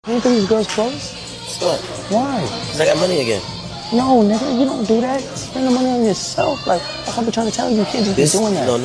You don't think these girls close? What? Why? Cause I got money again. No, nigga, you don't do that. Spend the money on yourself. Like I've been trying to tell you, you can't just be doing that. No.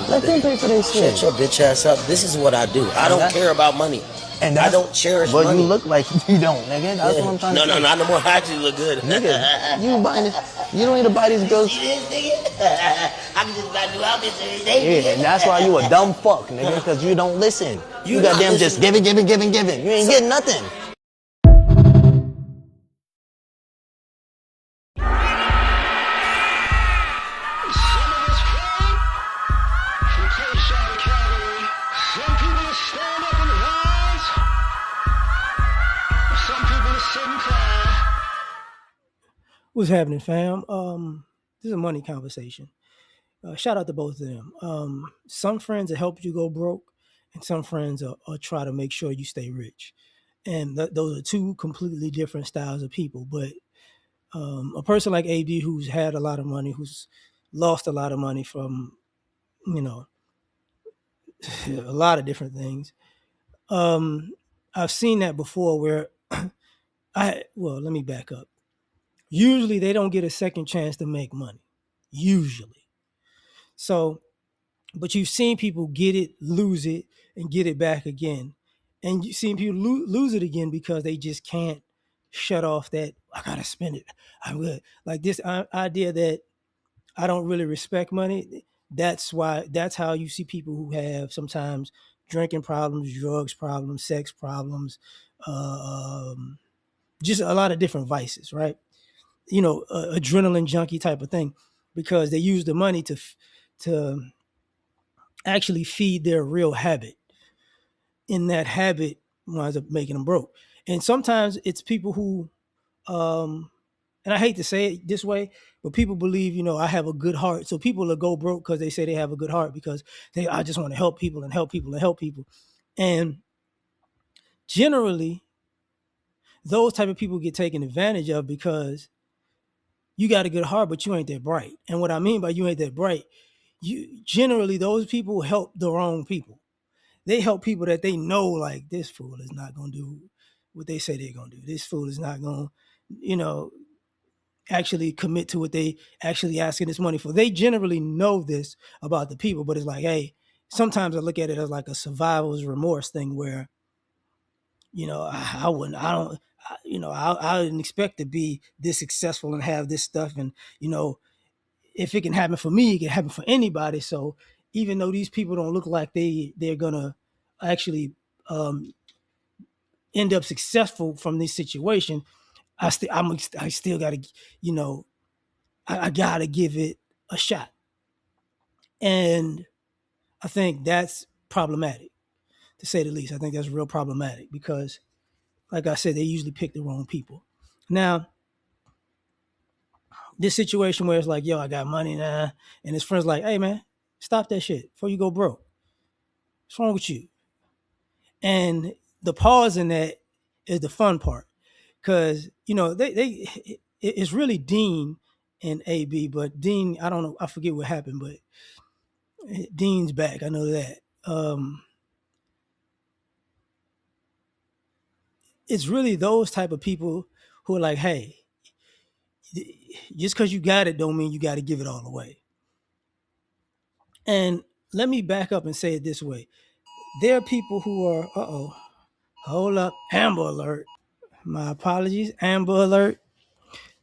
Let them pay for their shit. Shut your bitch ass up. This is what I do. I don't care about money. And I don't cherish but money. you look like you don't, nigga. That's what I'm trying to say. No, not no more. I actually look good. Nigga, you buying this. You don't need to buy these girls. See this nigga? I can just buy new outfits every day. Yeah, and that's why you a dumb fuck, nigga, because you don't listen. You goddamn just giving. You ain't getting nothing. What's happening, fam? This is a money conversation. Shout out to both of them. Some friends will help you go broke, and some friends will try to make sure you stay rich. And those are two completely different styles of people. But a person like AB, who's had a lot of money, who's lost a lot of money from, you know, a lot of different things. I've seen that before where let me back up. Usually they don't get a second chance to make money. Usually. So, but you've seen people get it, lose it, and get it back again. And you've seen people lose it again because they just can't shut off that, I gotta spend it. I would. Like this idea that I don't really respect money. That's how you see people who have sometimes drinking problems, drugs problems, sex problems, just a lot of different vices, right? Adrenaline junkie type of thing, because they use the money to actually feed their real habit. And that habit winds up making them broke. And sometimes it's people who, and I hate to say it this way, but people believe, I have a good heart. So people will go broke because they say they have a good heart, because I just want to help people and help people and help people. And generally, those type of people get taken advantage of because you got a good heart, but you ain't that bright. And what I mean by you ain't that bright, those people help the wrong people. They help people that they know, like, this fool is not gonna do what they say they're gonna do. This fool is not gonna, actually commit to what they actually asking this money for. They generally know this about the people, but it's like, hey, sometimes I look at it as like a survivor's remorse thing where, I didn't expect to be this successful and have this stuff. And, if it can happen for me, it can happen for anybody. So even though these people don't look like they're gonna actually end up successful from this situation, I still gotta, I gotta give it a shot. And I think that's problematic, to say the least. I think that's real problematic because, like I said, they usually pick the wrong people. Now, this situation where it's like, yo, I got money now, and his friend's like, hey man, stop that shit before you go broke. What's wrong with you? And the pause in that is the fun part, because it's really Dean and AB, but Dean, I don't know, I forget what happened, but Dean's back. I know that. It's really those type of people who are like, hey, just because you got it don't mean you got to give it all away. And let me back up and say it this way. There are people who are, hold up, Amber Alert. My apologies, Amber Alert.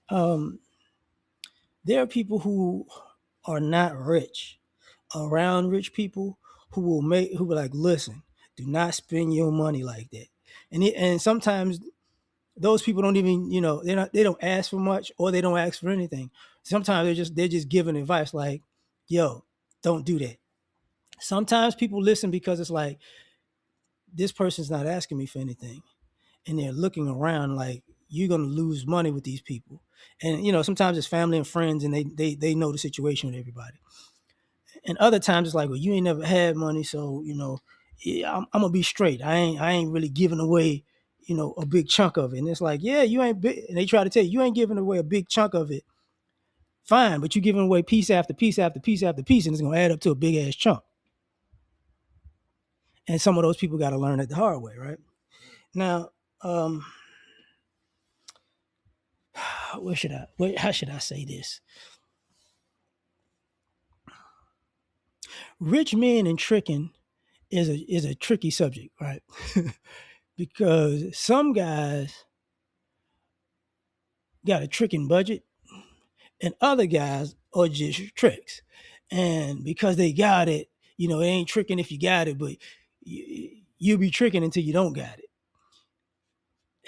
There are people who are not rich around rich people who will like, listen, do not spend your money like that. And sometimes those people don't even, they don't ask for much, or they don't ask for anything. Sometimes they're just giving advice like, yo, don't do that. Sometimes people listen because it's like, this person's not asking me for anything, and they're looking around like, you're going to lose money with these people. And sometimes it's family and friends, and they know the situation with everybody. And other times it's like, well, you ain't never had money, so yeah, I'm gonna be straight. I ain't really giving away, a big chunk of it. And it's like, yeah, you ain't big. And they try to tell you, you ain't giving away a big chunk of it. Fine, but you're giving away piece after piece after piece after piece, and it's gonna add up to a big ass chunk. And some of those people got to learn it the hard way, right? Now, um, how should I say this? Rich men and tricking is a tricky subject, right? Because some guys got a tricking budget and other guys are just tricks. And because they got it, it ain't tricking if you got it, but you'll be tricking until you don't got it.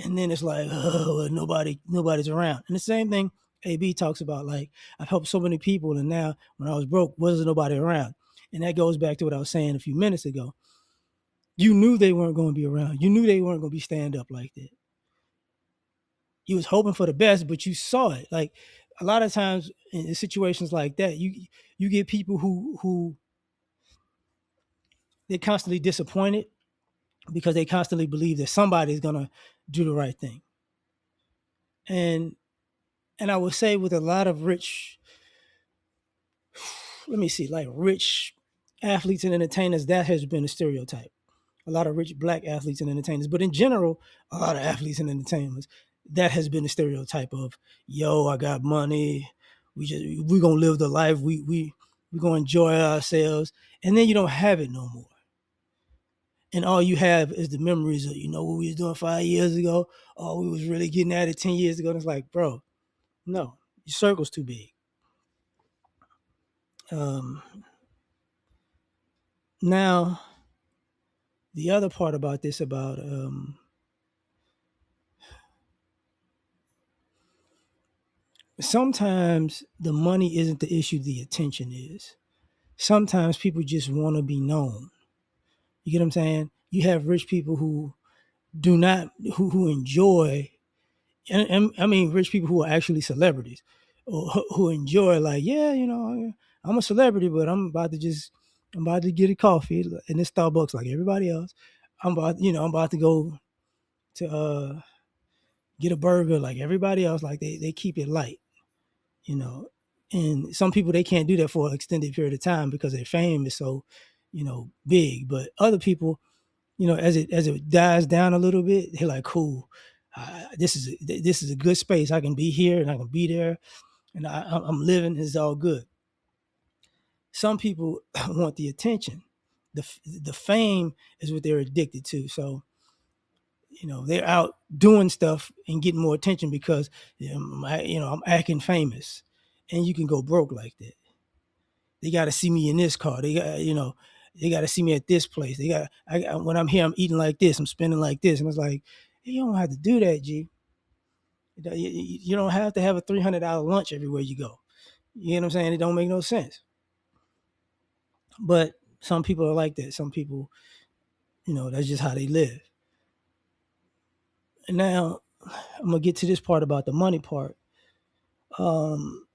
And then it's like, oh, well, nobody's around. And the same thing AB talks about, like, I've helped so many people, and now when I was broke, wasn't nobody around. And that goes back to what I was saying a few minutes ago. You knew they weren't going to be around. You knew they weren't going to be stand up like that. You was hoping for the best, but you saw it. Like a lot of times in situations like that, you get people who they're constantly disappointed because they constantly believe that somebody's gonna do the right thing. And I would say with a lot of rich, let me see, like rich athletes and entertainers, that has been a stereotype. A lot of rich black athletes and entertainers, but in general, a lot of athletes and entertainers, that has been a stereotype of, yo, I got money, we're gonna live the life, we're gonna enjoy ourselves, and then you don't have it no more. And all you have is the memories of, what we was doing 5 years ago. Oh, we was really getting at it 10 years ago. And it's like, bro, no, your circle's too big. Um, Now, the other part about this, about sometimes the money isn't the issue, the attention is. Sometimes people just want to be known. You get what I'm saying? You have rich people who do not, who enjoy, and I mean rich people who are actually celebrities, or who enjoy, like, yeah, I'm a celebrity, but I'm about to get a coffee in this Starbucks like everybody else. I'm about to go to get a burger like everybody else. Like they keep it light, you know. And some people, they can't do that for an extended period of time because their fame is so, big. But other people, as it dies down a little bit, they're like, cool. This is a good space. I can be here and I can be there, and I'm living. It's all good. Some people want the attention. The fame is what they're addicted to. So they're out doing stuff and getting more attention because I'm acting famous, and you can go broke like that. They got to see me in this car. They got to see me at this place. When I'm here, I'm eating like this. I'm spending like this, and it's like, hey, you don't have to do that, G. You don't have to have a $300 lunch everywhere you go. You know what I'm saying? It don't make no sense. But some people are like that. Some people, that's just how they live. And now I'm gonna get to this part about the money part. Um,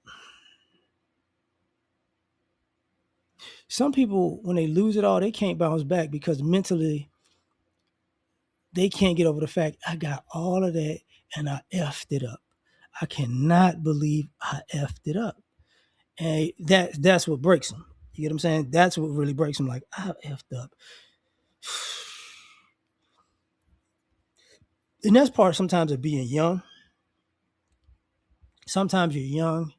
some people, when they lose it all, they can't bounce back because mentally they can't get over the fact, I got all of that and I effed it up. I cannot believe I effed it up. And that's what breaks them. You get what I'm saying? That's what really breaks them. Like, I effed up. And that's part sometimes of being young. Sometimes you're young,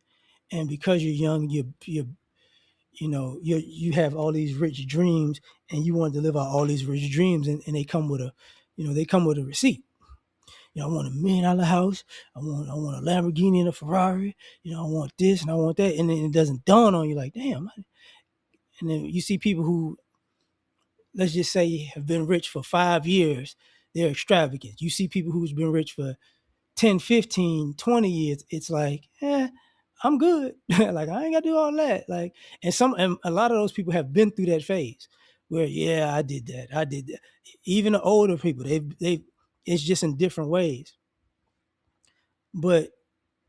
and because you're young, you have all these rich dreams, and you want to live out all these rich dreams, and they come with a receipt. I want $1 million house. I want a Lamborghini and a Ferrari. I want this and I want that, and then it doesn't dawn on you like, damn. And then you see people who, let's just say, have been rich for 5 years. They're extravagant. You see people who's been rich for 10, 15, 20 years. It's like, I'm good. Like, I ain't got to do all that. Like, and a lot of those people have been through that phase where, yeah, I did that. I did that. Even the older people, it's just in different ways. But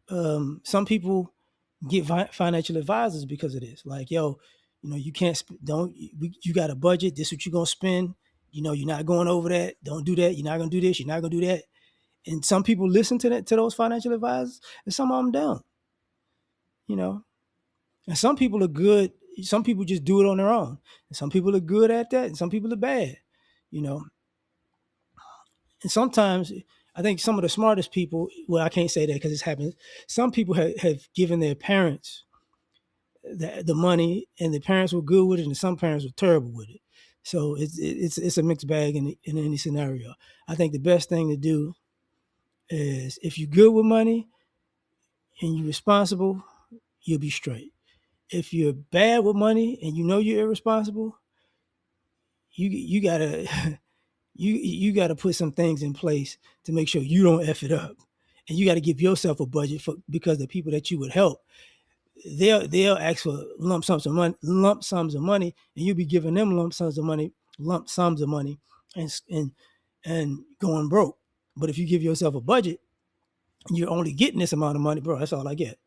some people get financial advisors because of this. Like, yo, you can't you got a budget. This is what you're gonna spend. You're not going over that. Don't do that. You're not gonna do this. You're not gonna do that. And some people listen to those financial advisors, and some of them don't. And some people are good. Some people just do it on their own. And some people are good at that, and some people are bad. You know. And sometimes I think some of the smartest people, well, I can't say that because it's happened. Some people have given their parents the money, and the parents were good with it, and some parents were terrible with it. So it's a mixed bag in any scenario. I think the best thing to do is, if you're good with money and you're responsible, you'll be straight. If you're bad with money and you know you're irresponsible, you gotta you gotta put some things in place to make sure you don't F it up. And you got to give yourself a budget because the people that you would help, they'll ask for lump sums of money, and you'll be giving them lump sums of money, and going broke. But if you give yourself a budget, you're only getting this amount of money, bro. That's all I get.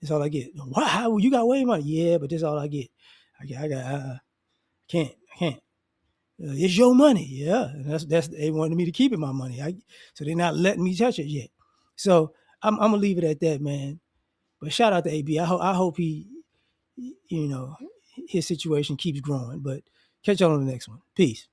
That's all I get. Wow, you got way money? Yeah, but that's all I get. I can't. It's your money, yeah. And that's they wanted me to keep it my money. So they're not letting me touch it yet. So I'm gonna leave it at that, man. But shout out to AB. I hope he, his situation keeps growing. But catch y'all on the next one. Peace.